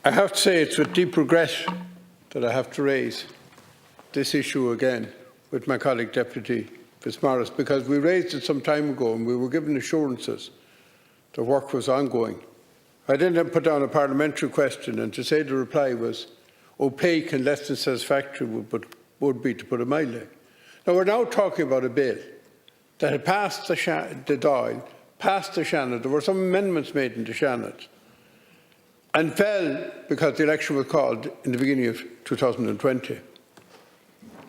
I have to say it's with deep regret that I have to raise this issue again with my colleague Deputy Fitzmaurice, because we raised it some time ago and we were given assurances the work was ongoing. I then put down a parliamentary question, and to say the reply was opaque and less than satisfactory would be to put it mildly. Now we're now talking about a bill that had passed the Dáil, passed the Seanad. There were some amendments made in the Seanad and fell because the election was called in the beginning of 2020.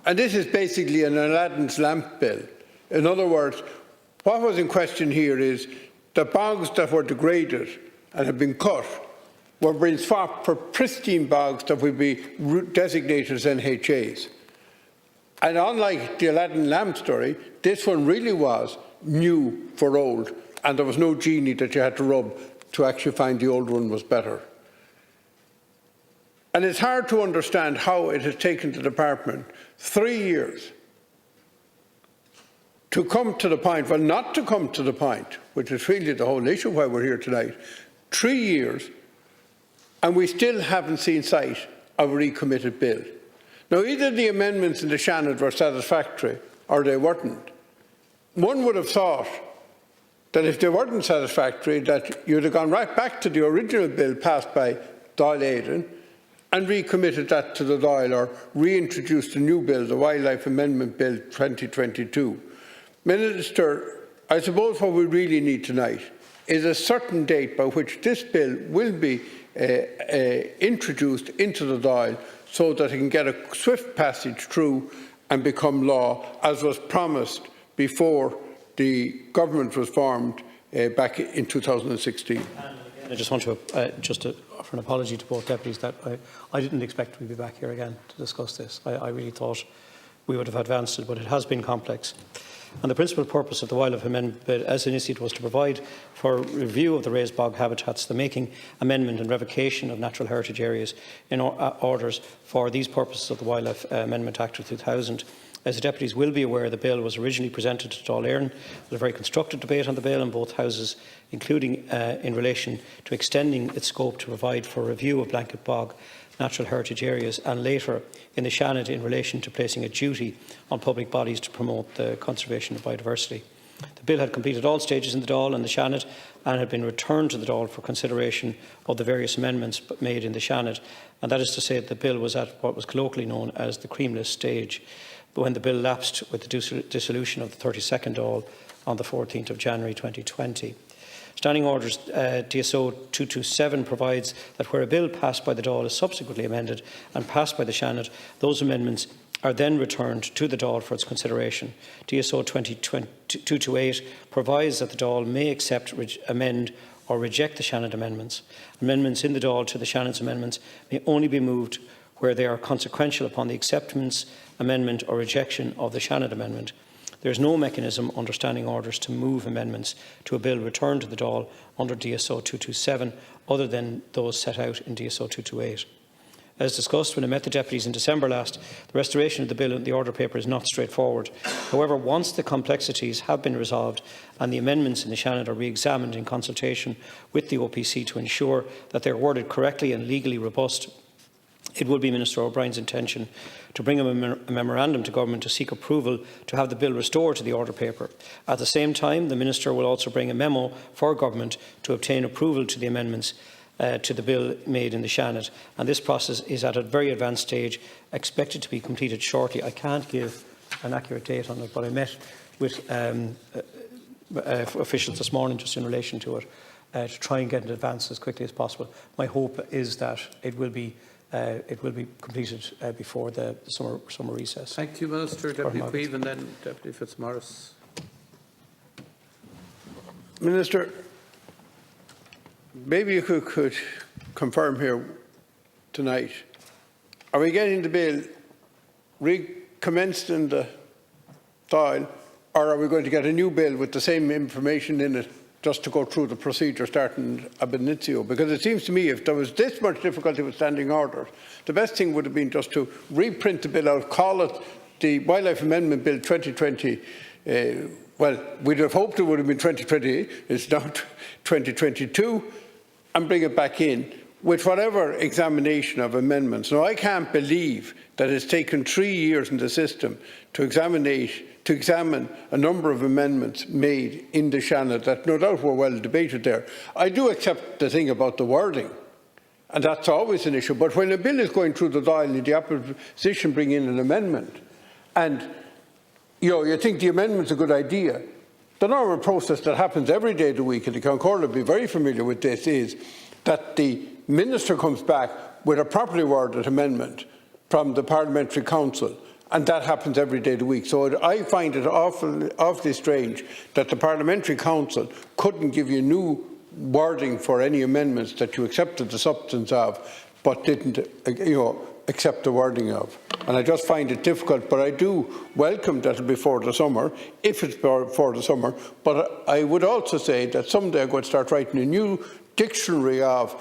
And this is basically an Aladdin's lamp bill. In other words, what was in question here is the bogs that were degraded and have been cut were being swapped for pristine bogs that would be designated as NHAs. And unlike the Aladdin lamp story, this one really was new for old, and there was no genie that you had to rub to actually find the old one was better. And it's hard to understand how it has taken the department 3 years to come to the point, well, not to come to the point, which is really the whole issue why we're here tonight, 3 years, and we still haven't seen sight of a recommitted bill. Now, either the amendments in the Seanad were satisfactory or they weren't. One would have thought that if they weren't satisfactory, that you'd have gone right back to the original bill passed by Dáil Éireann and recommitted that to the Dáil, or reintroduced a new bill, the Wildlife Amendment Bill 2022. Minister, I suppose what we really need tonight is a certain date by which this bill will be introduced into the Dáil so that it can get a swift passage through and become law, as was promised before the government was formed back in 2016. I just want to offer an apology to both deputies that I didn't expect to be back here again to discuss this. I really thought we would have advanced it, but it has been complex. And the principal purpose of the Wildlife Amendment Bill, as initiated, was to provide for review of the raised bog habitats, the making, amendment and revocation of natural heritage areas in orders for these purposes of the Wildlife Amendment Act of 2000. As the deputies will be aware, the bill was originally presented to Dáil Éireann. There was a very constructive debate on the bill in both houses, including in relation to extending its scope to provide for review of blanket bog natural heritage areas, and later in the Seanad in relation to placing a duty on public bodies to promote the conservation of biodiversity. The bill had completed all stages in the Dáil and the Seanad and had been returned to the Dáil for consideration of the various amendments made in the Seanad, and that is to say that the bill was at what was colloquially known as the creamless stage, when the bill lapsed with the dissolution of the 32nd Dáil on the 14th of January 2020. Standing Orders DSO 227 provides that where a bill passed by the Dáil is subsequently amended and passed by the Seanad, those amendments are then returned to the Dáil for its consideration. DSO 228 provides that the Dáil may accept, amend or reject the Seanad amendments. Amendments in the Dáil to the Seanad's amendments may only be moved where they are consequential upon the acceptance, amendment or rejection of the Seanad amendment. There is no mechanism under Standing Orders to move amendments to a bill returned to the Dáil under DSO 227 other than those set out in DSO 228. As discussed when I met the deputies in December last, the restoration of the bill in the order paper is not straightforward. However, once the complexities have been resolved and the amendments in the Seanad are re-examined in consultation with the OPC to ensure that they are worded correctly and legally robust, it will be Minister O'Brien's intention to bring a memorandum to Government to seek approval to have the bill restored to the order paper. At the same time, the Minister will also bring a memo for Government to obtain approval to the amendments to the bill made in the Seanad, and this process is at a very advanced stage, expected to be completed shortly. I can't give an accurate date on it, but I met with officials this morning just in relation to it to try and get it advanced as quickly as possible. My hope is that it will be completed before the summer recess. Thank you, Minister. Deputy Cuív and then Deputy Fitzmaurice. Minister, maybe you could confirm here tonight, are we getting the bill recommenced in the Dáil, or are we going to get a new bill with the same information in it just to go through the procedure starting ab initio? Because it seems to me if there was this much difficulty with Standing Orders, the best thing would have been just to reprint the bill out, call it the Wildlife Amendment Bill 2020. Well, we'd have hoped it would have been 2020, it's now 2022, and bring it back in with whatever examination of amendments. Now, I can't believe that it's taken 3 years in the system to examine a number of amendments made in the channel that no doubt were well debated there. I do accept the thing about the wording, and that's always an issue. But when a bill is going through the Dáil and the opposition bring in an amendment, and you think the amendment's a good idea, the normal process that happens every day of the week, and the Concord will be very familiar with this, is that the Minister comes back with a properly worded amendment from the Parliamentary Council, and that happens every day of the week. So I find it awfully strange that the Parliamentary Council couldn't give you new wording for any amendments that you accepted the substance of, but didn't accept the wording of. And I just find it difficult, but I do welcome that it'll be before the summer, if it's before the summer. But I would also say that someday I'm going to start writing a new dictionary of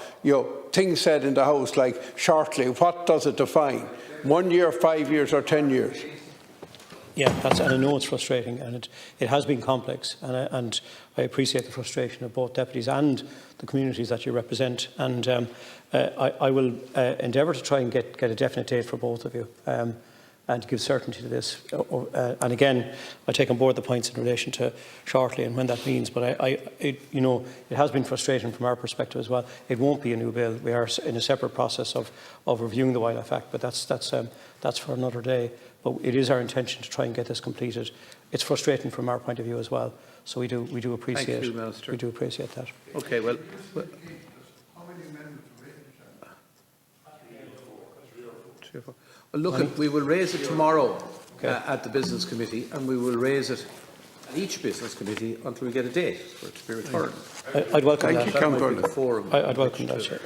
things said in the House, like shortly, what does it define? 1 year, 5 years or 10 years? Yeah, and I know it's frustrating, and it has been complex, and I appreciate the frustration of both deputies and the communities that you represent, and I will endeavour to try and get a definite date for both of you, and to give certainty to this. And again, I take on board the points in relation to shortly and when that means, but it has been frustrating from our perspective as well. It won't be a new bill. We are in a separate process of reviewing the Wildlife Act, but that's for another day. But it is our intention to try and get this completed. It's frustrating from our point of view as well. So we do appreciate. Thank you, Minister. We do appreciate that. Okay, well. Well, look, we will raise it tomorrow at the Business Committee, and we will raise it at each Business Committee until we get a date for it to be returned. I'd welcome that. Thank you, That might be the forum. I'd welcome that, Chair.